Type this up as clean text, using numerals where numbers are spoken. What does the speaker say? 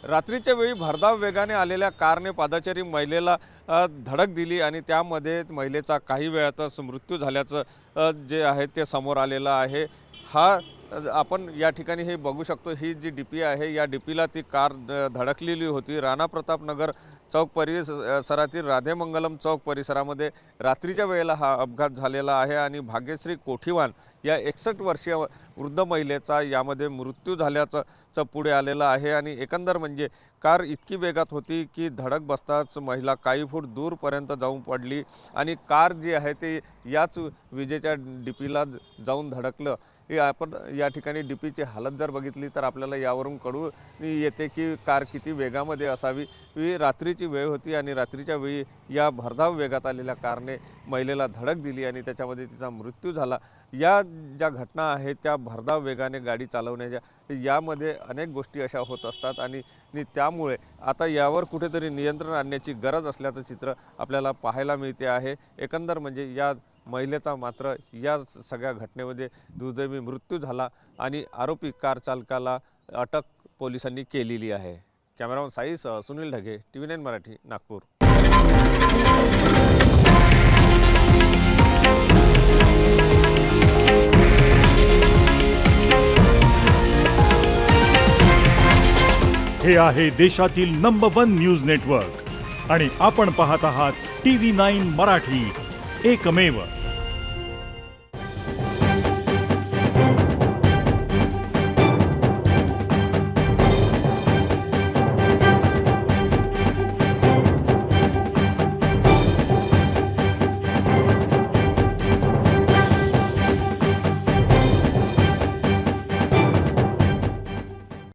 रात्रीच्या वेळी भरधाव वेगाने आलेल्या कारने पादचारी महिलेला धडक दिली आणि त्यामध्ये महिलेचा काही वेळातच मृत्यू झाल्याचं जे आहे ते समोर आलेलं आहे। हा आपण या ठिकाणी हे बघू शकतो, ही जी डीपी आहे या डीपीला ती कार धडकलेली होती। राणा प्रताप नगर चौक परिसरातील राधेमंगलम चौक परिसरामध्ये रात्रीच्या वेळेला हा अपघात झालेला आहे आणि भाग्यश्री कोठीवान या 61 वर्षीय वृद्ध महिलेचा यामध्ये मृत्यू झाल्याचं पुढे आलेलं आहे। आणि एकंदर म्हणजे कार इतकी वेगात होती की धडक बसताच महिला काही फूट दूरपर्यंत जाऊन पडली आणि कार जी आहे ते याच विजेच्या डीपीला जाऊन धडकलं। हे आपण या ठिकाणी डीपीची हालत जर बघितली तर आपल्याला यावरून कळून येते की कार किती वेगामध्ये असावी। रात्रीची वेळ होती आणि रात्रीच्या वेळी या भरधाव वेगात आलेल्या कारने महिलेला धडक दिली आणि त्याच्यामध्ये तिचा मृत्यू झाला। या ज्या घटना आहेत त्या भरधाव वेगाने गाडी चालवण्याच्या यामध्ये अनेक गोष्टी अशा होत असतात आणि त्यामुळे आता यावर कुठेतरी नियंत्रण आणण्याची गरज असल्याचं चित्र आपल्याला पाहायला मिळते आहे। एकंदर म्हणजे या महिलेचा मात्र या सगळ्या घटनेमध्ये दुर्दैवी मृत्यू झाला आणि आरोपी कार चालकाला अटक पोलिसांनी केलेली आहे। कॅमेरामन साईसह सुनील ढगे, TV9 मराठी, नागपूर। हे आहे देशातील नंबर 1 न्यूज नेटवर्क आणि आपण पाहत आहात TV9 मराठी, एकमेव।